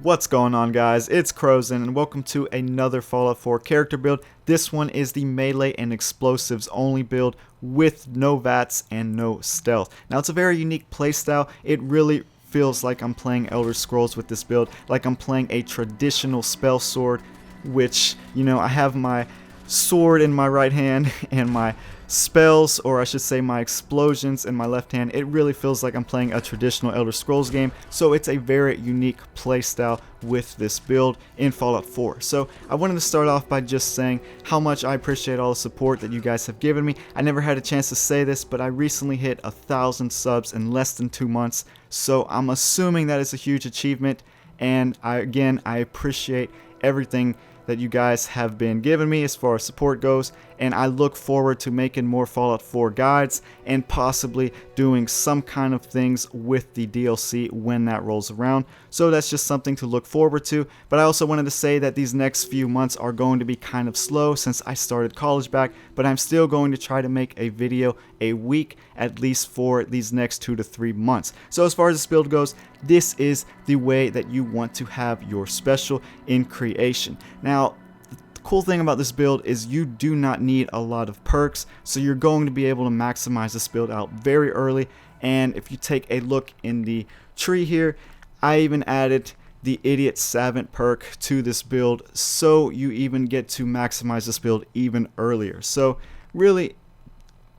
What's going on, guys? It's Crozen and welcome to another Fallout 4 character build. This one is the melee and explosives only build with no VATS and no stealth. Now it's a very unique playstyle. It really feels like I'm playing Elder Scrolls with this build, like I'm playing a traditional spell sword, which, you know, I have my sword in my right hand and my spells, or I should say my explosions, in my left hand. It really feels like I'm playing a traditional Elder Scrolls game, so it's a very unique playstyle with this build in Fallout 4. So I wanted to start off by just saying how much I appreciate all the support that you guys have given me. I never had a chance to say this, but I recently hit 1,000 subs in less than 2 months, so I'm assuming that is a huge achievement, and I appreciate everything that you guys have been giving me as far as support goes, and I look forward to making more Fallout 4 guides and possibly doing some kind of things with the DLC when that rolls around. So that's just something to look forward to. But I also wanted to say that these next few months are going to be kind of slow since I started college back, but I'm still going to try to make a video a week at least for these next 2 to 3 months. So as far as this build goes, this is the way that you want to have your special in creation. Now, the cool thing about this build is you do not need a lot of perks, so you're going to be able to maximize this build out very early. And if you take a look in the tree here, I even added the Idiot Savant perk to this build, so you even get to maximize this build even earlier. So really,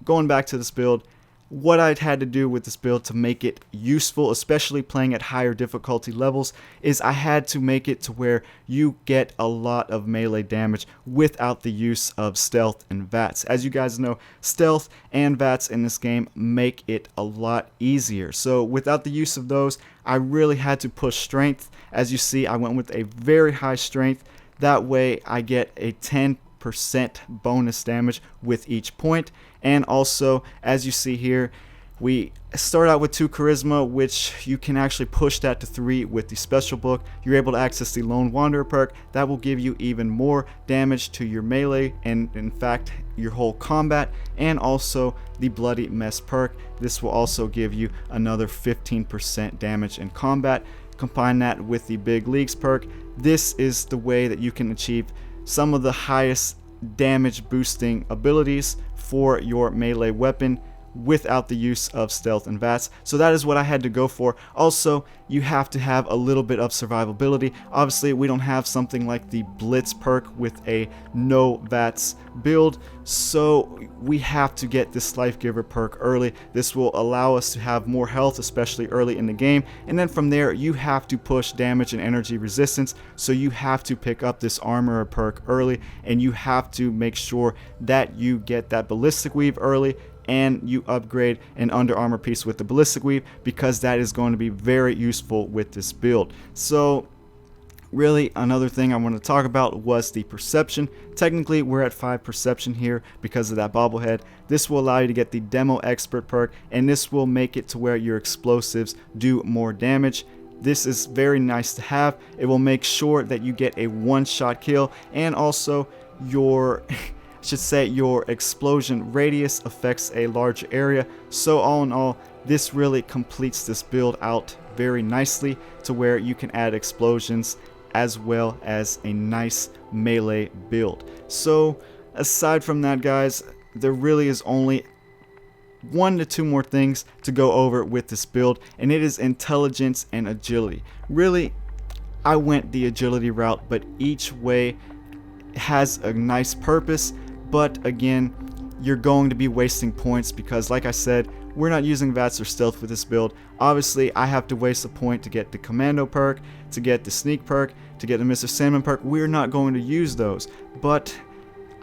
going back to this build, what I'd had to do with this build to make it useful, especially playing at higher difficulty levels, is I had to make it to where you get a lot of melee damage without the use of stealth and VATS. As you guys know, stealth and VATS in this game make it a lot easier. So without the use of those, I really had to push strength. As you see, I went with a very high strength. That way I get a 10% bonus damage with each point. And also, as you see here, we start out with 2 charisma, which you can actually push that to 3 with the special book. You're able to access the Lone Wanderer perk. That will give you even more damage to your melee and, in fact, your whole combat. And also the Bloody Mess perk. This will also give you another 15% damage in combat. Combine that with the Big Leagues perk. This is the way that you can achieve some of the highest damage boosting abilities for your melee weapon without the use of stealth and VATS. So that is what I had to go for. Also, you have to have a little bit of survivability. Obviously, we don't have something like the Blitz perk with a no VATS build, so we have to get this Life Giver perk early. This will allow us to have more health, especially early in the game, and then from there you have to push damage and energy resistance, so you have to pick up this Armorer perk early, and you have to make sure that you get that Ballistic Weave early, and you upgrade an under armor piece with the Ballistic Weave, because that is going to be very useful with this build. So really, another thing I want to talk about was the perception. Technically, we're at 5 perception here because of that bobblehead. This will allow you to get the Demo Expert perk, and this will make it to where your explosives do more damage. This is very nice to have. It will make sure that you get a one-shot kill, and also your your explosion radius affects a larger area. So all in all, this really completes this build out very nicely to where you can add explosions as well as a nice melee build. So aside from that, guys, there really is only 1 to 2 more things to go over with this build, and it is intelligence and agility. Really, I went the agility route, but each way has a nice purpose. But again, you're going to be wasting points because, like I said, we're not using VATS or stealth with this build. Obviously, I have to waste a point to get the Commando perk, to get the Sneak perk, to get the Mr. Sandman perk. We're not going to use those. But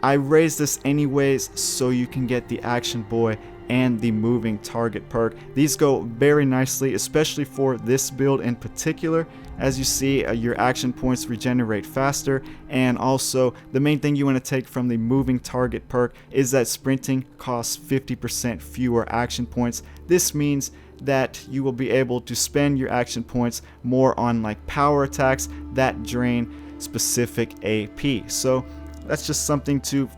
I raised this anyways so you can get the Action Boy and the Moving Target perk. These go very nicely, especially for this build in particular. As you see, your action points regenerate faster, and also the main thing you want to take from the Moving Target perk is that sprinting costs 50% fewer action points. This means that you will be able to spend your action points more on like power attacks that drain specific AP. So that's just something to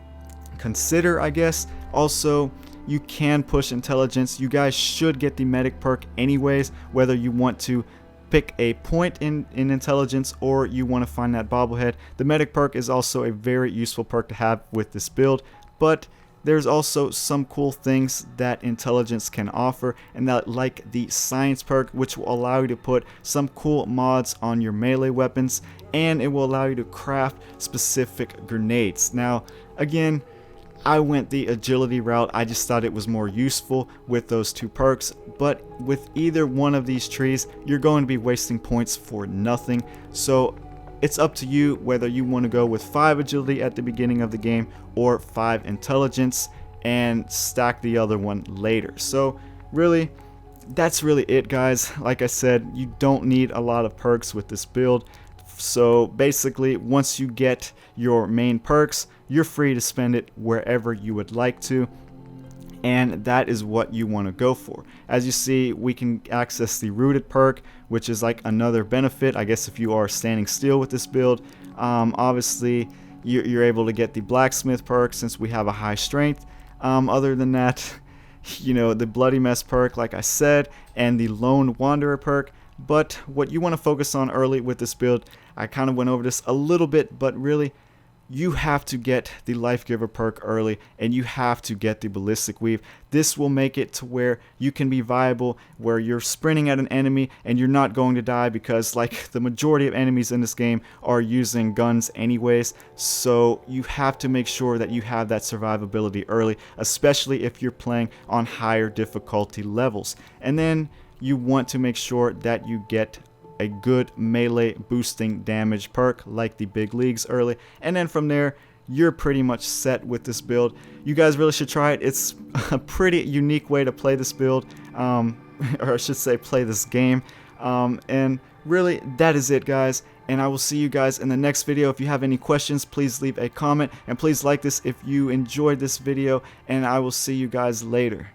consider, I guess. Also, you can push intelligence. You guys should get the medic perk anyways, whether you want to pick a point in intelligence, or you want to find that bobblehead. The medic perk is also a very useful perk to have with this build, but there's also some cool things that intelligence can offer, and that, like the science perk, which will allow you to put some cool mods on your melee weapons, and it will allow you to craft specific grenades. Now again, I went the agility route. I just thought it was more useful with those two perks, but with either one of these trees, you're going to be wasting points for nothing. So it's up to you whether you want to go with 5 agility at the beginning of the game or 5 intelligence and stack the other one later. So really, that's really it, guys. Like I said, you don't need a lot of perks with this build. So basically, once you get your main perks, you're free to spend it wherever you would like to, and that is what you want to go for. As you see, we can access the rooted perk, which is like another benefit, I guess, if you are standing still with this build. Obviously, you're able to get the blacksmith perk since we have a high strength. Other than that, you know, the bloody mess perk, like I said, and the lone wanderer perk. But what you want to focus on early with this build, I kind of went over this a little bit, but really, you have to get the life giver perk early, and you have to get the ballistic weave. This will make it to where you can be viable, where you're sprinting at an enemy and you're not going to die, because like the majority of enemies in this game are using guns anyways. So you have to make sure that you have that survivability early, especially if you're playing on higher difficulty levels. And then you want to make sure that you get a good melee boosting damage perk like the big leagues early, and then from there you're pretty much set with this build. You guys really should try it. It's a pretty unique way to play this build, or I should say play this game, and really that is it, guys, and I will see you guys in the next video. If you have any questions, please leave a comment, and please like this if you enjoyed this video, and I will see you guys later.